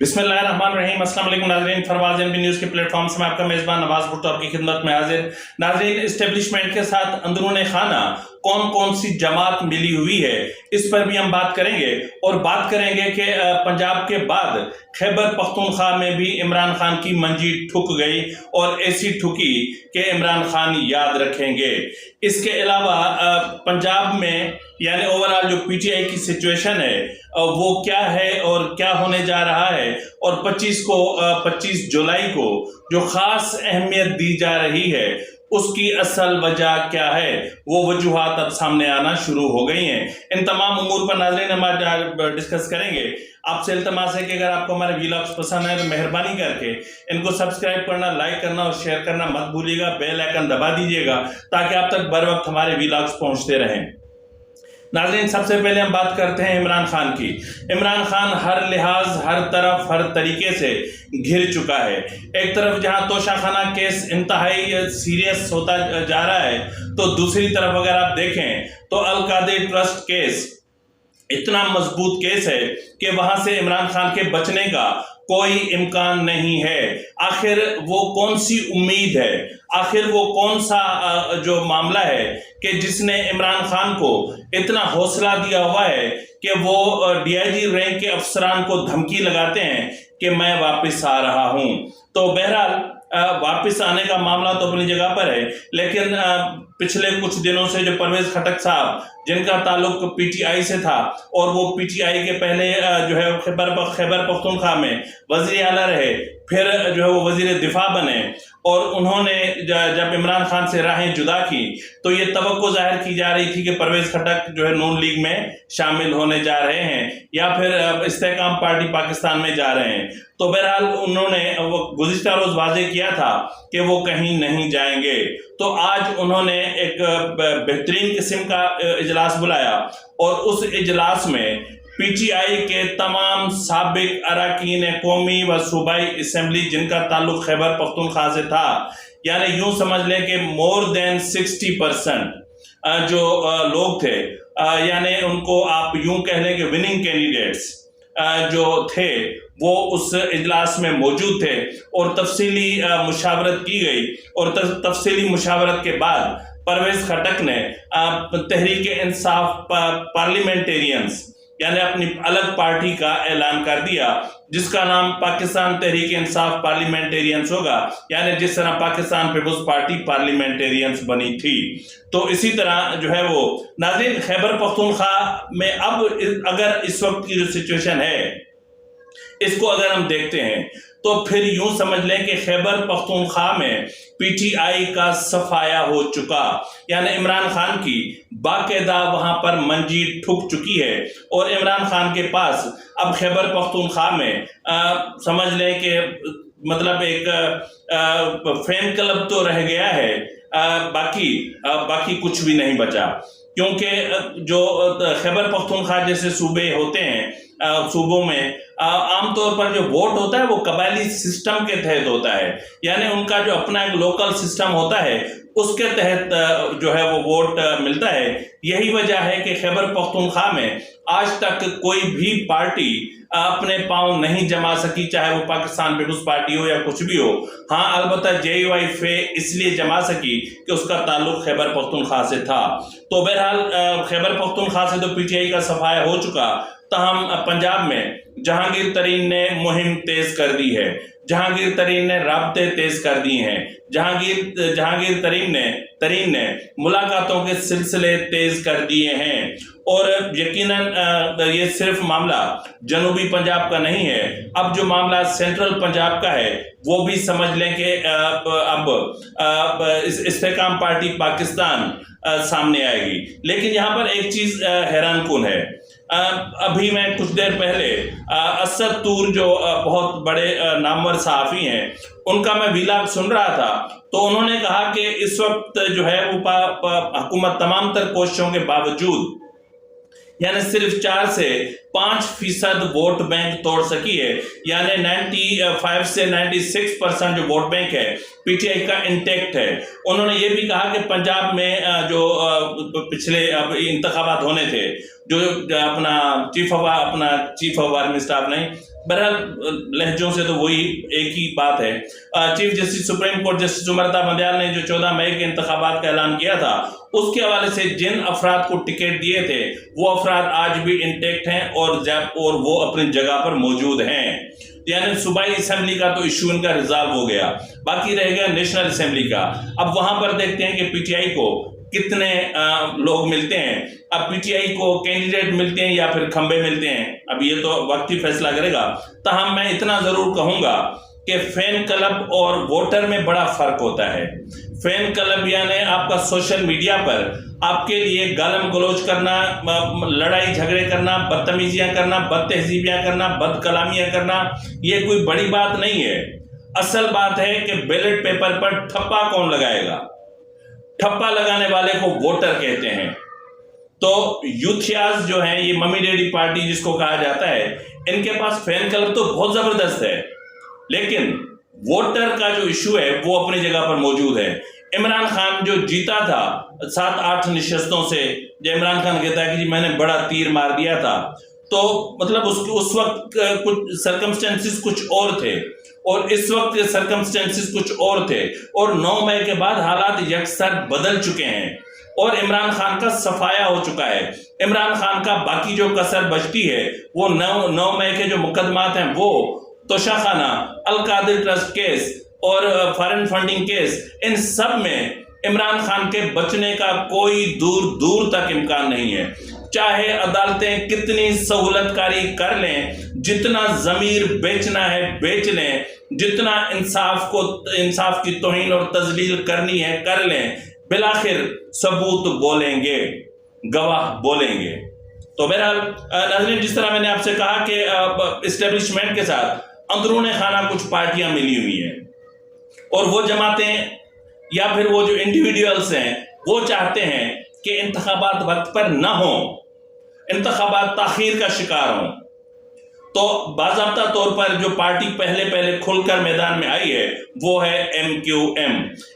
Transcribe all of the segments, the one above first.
बिस्मिल्लाहिर्रहमानिर्रहीम। अस्सलाम वालेकुम नाज़रीन, फरवाज़ एनबी न्यूज़ के प्लेटफॉर्म से मैं आपका मेज़बान नवाज़ भुट्टो आपकी खिदमत में हाजिर। नाज़रीन, इस्टेब्लिशमेंट के साथ अंदरूने खाना कौन कौन सी जमात मिली हुई है, इस पर भी हम बात करेंगे। और बात करेंगे कि पंजाब के बाद खैबर पख्तूनख्वा में भी इमरान खान की मंजी ठुक गई और ऐसी ठुकी कि इमरान खान याद रखेंगे। इसके अलावा पंजाब में यानी ओवरऑल जो पीटीआई की सिचुएशन है वो क्या है और क्या होने जा रहा है, और 25 जुलाई को जो खास अहमियत दी जा रही है उसकी असल वजह क्या है, वो वजूहात अब सामने आना शुरू हो गई हैं। इन तमाम उमूर पर नाज़रीन हम आज डिस्कस करेंगे। आपसे इल्तमास है कि अगर आपको हमारे वीलॉग्स पसंद है तो मेहरबानी करके इनको सब्सक्राइब करना, लाइक करना और शेयर करना मत भूलिएगा। बेल आइकन दबा दीजिएगा ताकि आप तक बर वक्त हमारे वीलॉग्स पहुंचते रहें। नाज़रीन, सबसे पहले हम बात करते हैं इमरान खान की। इमरान खान हर लिहाज, हर तरफ, हर तरीके से घिर चुका है। एक तरफ जहां तोशाखाना केस इंतहाई सीरियस होता जा रहा है, तो दूसरी तरफ अगर आप देखें तो अल कादरी ट्रस्ट केस इतना मजबूत केस है कि वहां से इमरान खान के बचने का कोई इम्कान नहीं है। आखिर वो कौन सी उम्मीद है, आखिर वो कौन सा जो मामला है कि जिसने इमरान खान को इतना हौसला दिया हुआ है कि वो डीआईजी रैंक के अफसरान को धमकी लगाते हैं कि मैं वापस आ रहा हूं। तो बहरहाल वापस आने का मामला तो अपनी जगह पर है, लेकिन पिछले कुछ दिनों से जो परवेज खटक साहब जिनका ताल्लुक पीटीआई से था और वो पीटीआई के पहले जो है खैबर पख्तूनख्वा में वज़ीर आला रहे, फिर जो है वो वज़ीर दिफा बने, और उन्होंने जब इमरान खान से राहें जुदा की तो ये तवक्को जाहिर की जा रही थी कि परवेज खटक जो है नून लीग में शामिल होने जा रहे हैं या फिर इस्तेकाम पार्टी पाकिस्तान में जा रहे हैं। तो बहरहाल उन्होंने वो गुज़िश्ता रोज वाज़ेह किया था कि वो कहीं नहीं जाएंगे। तो आज उन्होंने एक बेहतरीन किस्म का इजलास बुलाया और उस इजलास में पीटीआई के तमाम साबिक अरकान कौमी व सूबाई असम्बली जिनका ताल्लुक खैबर पख्तूनख्वा से था, यानी यूं समझ लें कि मोर देन 60% जो लोग थे, यानी उनको आप यूं कह लें कि विनिंग कैंडिडेट्स जो थे वो उस इजलास में मौजूद थे और तफसीली मुशावरत की गई। और तफसीली मुशावरत के बाद परवेज खटक ने तहरीक इंसाफ पार्लियामेंटेरियंस यानी अपनी अलग पार्टी का ऐलान कर दिया, जिसका नाम पाकिस्तान तहरीक इंसाफ पार्लियामेंटेरियंस होगा, यानी जिस तरह पाकिस्तान पीपुल्स पार्टी पार्लियामेंटेरियंस बनी थी। तो इसी तरह जो है वो नाज़रीन खैबर पख्तूनख्वा में अब अगर इस वक्त की जो सिचुएशन है इसको अगर हम देखते हैं तो फिर यूं समझ लें कि खैबर पख्तूनख्वा में पीटीआई का सफाया हो चुका, यानी इमरान खान की बाकायदा वहां पर मंजी ठुक चुकी है। और इमरान खान के पास अब खैबर पख्तूनख्वा में समझ लें कि मतलब एक फैन क्लब तो रह गया है, बाकी कुछ भी नहीं बचा। क्योंकि जो खैबर पख्तूनख्वा जैसे सूबे होते हैं, सूबों में आमतौर पर जो वोट होता है वो कबायली सिस्टम के तहत होता है, यानी उनका जो अपना एक लोकल सिस्टम होता है उसके तहत जो है वो वोट मिलता है। यही वजह है कि खैबर पख्तूनख्वा में आज तक कोई भी पार्टी अपने पांव नहीं जमा सकी, चाहे वो पाकिस्तान पीपुल्स पार्टी हो या कुछ भी हो। हाँ, अलबत्ता जेयूआई इसलिए जमा सकी कि उसका ताल्लुक खैबर पख्तूनख्वा से था। तो बहरहाल खैबर पख्तूनख्वा से तो पीटीआई का सफाया हो चुका, तहम पंजाब में जहांगीर तरीन ने मुहिम तेज कर दी है, जहांगीर तरीन ने राब्ते तेज कर दिए हैं, जहांगीर तरीन ने मुलाकातों के सिलसिले तेज कर दिए हैं। और यकीनन ये सिर्फ मामला जनूबी पंजाब का नहीं है, अब जो मामला सेंट्रल पंजाब का है वो भी समझ लें कि अब इस्तेकाम पार्टी पाकिस्तान सामने आएगी। लेकिन यहाँ पर एक चीज हैरानकुन है, अभी मैं कुछ देर पहले असद तूर जो बहुत बड़े नामवर सहाफ़ी हैं उनका मैं वीलॉग सुन रहा था, तो उन्होंने कहा कि इस वक्त जो है वो हुकूमत तमाम तर कोशिशों के बावजूद यानी सिर्फ 4 से 5% वोट बैंक तोड़ सकी है, यानी 95 से 96% जो वोट बैंक है पीटीआई का इंटैक्ट है। उन्होंने ये भी कहा कि पंजाब में जो पिछले अब इंतखाबात होने थे, जो अपना चीफ ऑफ आर्मी स्टाफ नहीं, बहरहाल लहजों से तो वही एक ही बात है। Chief justice supreme court justice Umar Ata Bandial ने जो 14 मई के इंतखाबात का ऐलान किया था, उसके हवाले से जिन अफराद को टिकट दिए थे वो अफराद आज भी इंटेक्ट हैं और वो अपनी जगह पर मौजूद हैं। यानी सूबाई असेंबली का तो इशू इनका रिजॉल्व हो गया, बाकी रह गया नेशनल असेंबली का। अब वहां पर देखते हैं कि पीटीआई को कितने लोग मिलते हैं। अब पीटीआई को कैंडिडेट मिलते हैं या फिर खंबे मिलते हैं, अब ये तो वक्त ही फैसला करेगा। ताहम मैं इतना जरूर कहूंगा कि फैन क्लब और वोटर में बड़ा फर्क होता है। फैन क्लब यानी आपका सोशल मीडिया पर आपके लिए गालम गलोच करना, लड़ाई झगड़े करना, बदतमीजियां करना, बदतहजीबियां करना, बदकलामियां करना, ये कोई बड़ी बात नहीं है। असल बात है कि बैलेट पेपर पर ठप्पा कौन लगाएगा। ठप्पा लगाने वाले को वोटर कहते हैं। तो यूथियाज जो हैं, ये मम्मी डैडी पार्टी जिसको कहा जाता है, इनके पास फैन क्लब तो बहुत जबरदस्त है, लेकिन वोटर का जो इशू है वो अपनी जगह पर मौजूद है। इमरान खान जो जीता था 7-8 निशस्तों से, जो इमरान खान कहता है कि जी मैंने बड़ा तीर मार दिया था, तो मतलब उस वक्त कुछ सर्कमस्टेंसेस कुछ और थे और इस वक्त सर्कमस्टेंसेस कुछ और थे, और 9 मई के बाद हालात यकसर बदल चुके हैं और इमरान खान का सफाया हो चुका है। इमरान खान का बाकी जो कसर बचती है वो 9 मई के जो मुकदमात हैं, वो तोशाखाना, अल-कादिर ट्रस्ट केस और फॉरेन फंडिंग केस, इन सब में इमरान खान के बचने का कोई दूर दूर तक इम्कान नहीं है। चाहे अदालतें कितनी सहूलतकारी कर लें, जितना जमीर बेचना है बेच लें, जितना इंसाफ की तौहीन और तजलील करनी है कर लें, बिलाखिर सबूत बोलेंगे, गवाह बोलेंगे। तो बहरहाल नाज़रीन, जिस तरह मैंने आपसे कहा कि इस्टेब्लिशमेंट के साथ अंदरूने खाना कुछ पार्टियां मिली हुई हैं और वो जमातें या फिर वो जो इंडिविजुअल्स हैं वो चाहते हैं कि इंतखाबात वक्त पर ना हो, इंतखाबात ताखीर का शिकार हों। तो बाज़ाब्ता तौर पर जो पार्टी पहले खुलकर मैदान में आई है वो है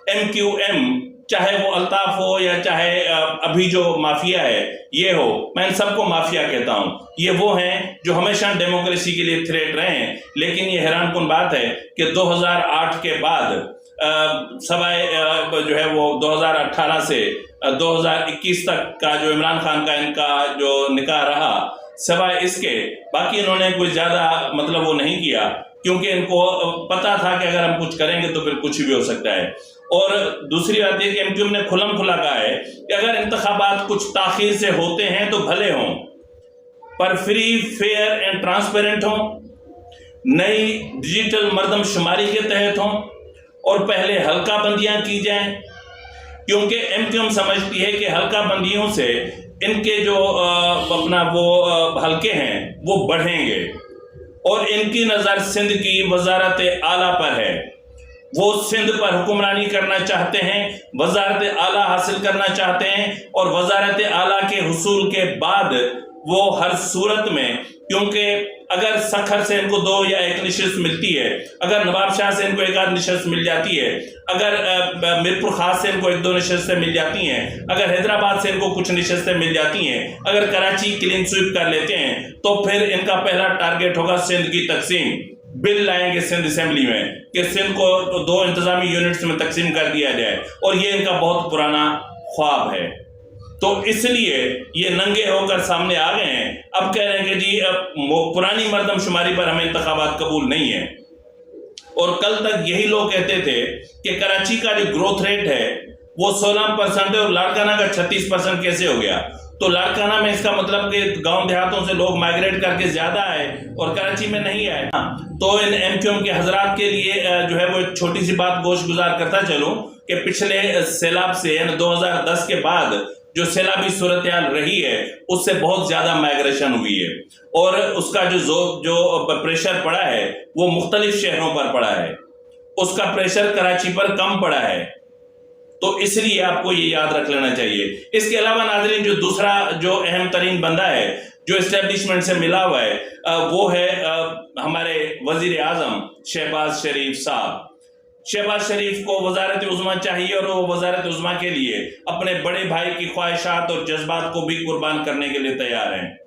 MQM। चाहे वो अल्ताफ हो या चाहे अभी जो माफिया है ये हो, मैं इन सबको माफिया कहता हूं। ये वो हैं जो हमेशा डेमोक्रेसी के लिए थ्रेट रहे हैं, लेकिन ये हैरानकुन बात है कि 2008 के बाद सवाए जो है वो 2018 से 2021 तक का जो इमरान खान का इनका जो निकाह रहा, सवाए इसके बाकी इन्होंने कुछ ज्यादा मतलब वो नहीं किया, क्योंकि इनको पता था कि अगर हम कुछ करेंगे तो फिर कुछ भी हो सकता है। और दूसरी बात यह कि MQM ने खुलम खुला कहा है कि अगर इंतखाबात कुछ ताखीर से होते हैं तो भले हों, पर फ्री, फेयर एंड ट्रांसपेरेंट हों, नई डिजिटल मर्दमशुमारी के तहत हों और पहले हल्का बंदियां की जाएं, क्योंकि MQM समझती है कि हल्का बंदियों से इनके जो अपना वो हल्के हैं वो बढ़ेंगे और इनकी नज़र सिंध की वजारत आला पर है। वो सिंध पर हुक्मरानी करना चाहते हैं, वजारत आला हासिल करना चाहते हैं और वजारत आला के हुसूल के बाद वो हर सूरत में, क्योंकि अगर सखर से इनको 2 या 1 निशस्त मिलती है, अगर नवाब शाह से इनको 1-8 निशस्त मिल जाती है, अगर मीरपुर खास से इनको 1-2 निशस्तें मिल जाती हैं, अगर हैदराबाद से इनको कुछ निशस्तें मिल जाती हैं, अगर कराची क्लीन स्वीप कर लेते हैं, तो फिर इनका पहला टारगेट होगा सिंध की तकसीम। बिल लाएंगे सिंध असेंबली में कि सिंध को 2 इंतजामी यूनिट्स में तकसीम कर दिया जाए, और ये इनका बहुत पुराना ख्वाब है। तो इसलिए ये नंगे होकर सामने आ गए हैं। अब कह रहे हैं कि जी अब पुरानी मर्दमशुमारी पर हमें इंतखाबात कबूल नहीं है। और कल तक यही लोग कहते थे कि कराची का जो ग्रोथ रेट है वो 16% है और लाड़काना का 36% कैसे हो गया। तो लाड़काना में इसका मतलब कि गांव देहातों से लोग माइग्रेट करके ज्यादा आए और कराची में नहीं आए। तो इन MQM के हजरात के लिए जो है वो एक छोटी सी बात गोश गुजार करता चलूं कि पिछले सैलाब से यानी 2010 के बाद जो सैलाबी सूरत हाल रही है उससे बहुत ज्यादा माइग्रेशन हुई है और उसका जो प्रेशर पड़ा है वो मुख्तलिफ शहरों पर पड़ा है, उसका प्रेशर कराची पर कम पड़ा है। तो इसलिए आपको ये याद रख लेना चाहिए। इसके अलावा नाज़रीन, जो दूसरा जो अहम तरीन बंदा है जो एस्टेब्लिशमेंट से मिला हुआ है वो है हमारे वजीर आजम शहबाज शरीफ साहब। शहबाज शरीफ को वजारत उज़्मा चाहिए और वो वजारत उज़्मा के लिए अपने बड़े भाई की ख्वाहिशात और जज्बात को भी कुर्बान करने के लिए तैयार हैं।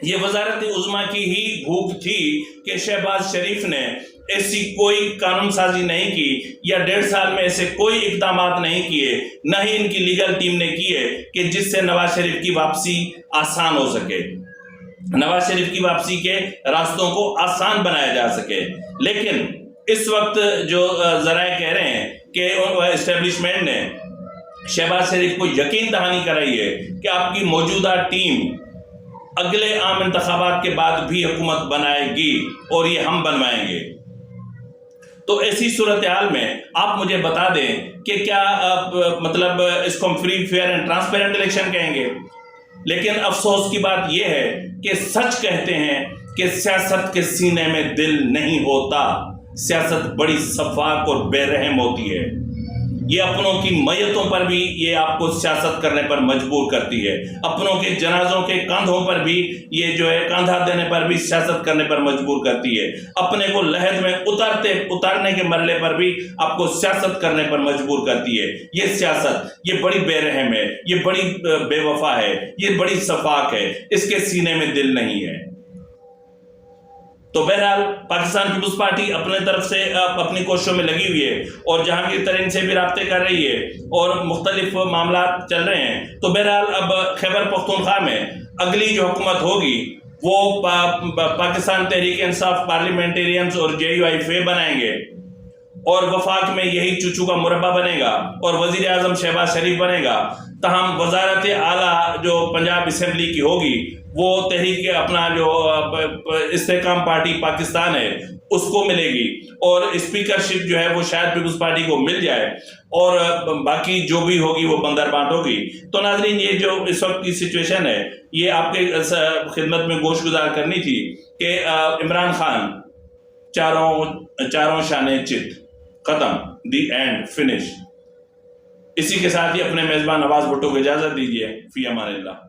یہ وزارت عظمیٰ کی ہی بھوک تھی کہ شہباز شریف نے ایسی کوئی قانون سازی نہیں کی یا 1.5 سال میں ایسے کوئی اقدامات نہیں کیے، نہ ہی ان کی لیگل ٹیم نے کیے کہ جس سے نواز شریف کی واپسی آسان ہو سکے، نواز شریف کی واپسی کے راستوں کو آسان بنایا جا سکے۔ لیکن اس وقت جو ذرائع کہہ رہے ہیں کہ اسٹیبلشمنٹ نے شہباز شریف کو یقین دہانی کرائی ہے کہ آپ کی موجودہ ٹیم اگلے عام انتخابات کے بعد بھی حکومت بنائے گی اور یہ ہم بنوائیں گے۔ تو ایسی صورتحال میں آپ مجھے بتا دیں کہ کیا مطلب اس کو ہم free fair and transparent election کہیں گے؟ لیکن افسوس کی بات یہ ہے کہ سچ کہتے ہیں کہ سیاست کے سینے میں دل نہیں ہوتا، سیاست بڑی شفاف اور بے رحم ہوتی ہے۔ یہ اپنوں کی میتوں پر بھی یہ آپ کو سیاست کرنے پر مجبور کرتی ہے، اپنوں کے جنازوں کے کاندھوں پر بھی یہ جو ہے کاندھا دینے پر بھی سیاست کرنے پر مجبور کرتی ہے، اپنے کو لحد میں اتارنے کے مرحلے پر بھی آپ کو سیاست کرنے پر مجبور کرتی ہے۔ یہ سیاست یہ بڑی بے رحم ہے، یہ بڑی بے وفا ہے، یہ بڑی شفاق ہے، اس کے سینے میں دل نہیں ہے۔ تو بہرحال پاکستان پیپلز پارٹی اپنے طرف سے اپنی کوششوں میں لگی ہوئی ہے اور جہانگیر ترین سے بھی رابطے کر رہی ہے اور مختلف معاملات چل رہے ہیں۔ تو بہرحال اب خیبر پختونخوا میں اگلی جو حکومت ہوگی وہ پاکستان تحریک انصاف پارلیمنٹیرینز اور JUIF بنائیں گے اور وفاق میں یہی چوچو کا مربع بنے گا اور وزیر اعظم شہباز شریف بنے گا۔ تاہم وزارت اعلیٰ جو پنجاب اسمبلی کی ہوگی وہ تحریک اپنا جو استحکام پارٹی پاکستان ہے اس کو ملے گی اور اسپیکرشپ جو ہے وہ شاید پیپلز پارٹی کو مل جائے اور باقی جو بھی ہوگی وہ بندر بانٹ ہوگی۔ تو ناظرین، یہ جو اس وقت کی سچویشن ہے یہ آپ کے خدمت میں گوش گزار کرنی تھی کہ عمران خان چاروں شانے چت ختم، دی اینڈ فنش۔ اسی کے ساتھ ہی اپنے میزبان نواز بھٹو کو اجازت دیجیے، فی امان اللہ۔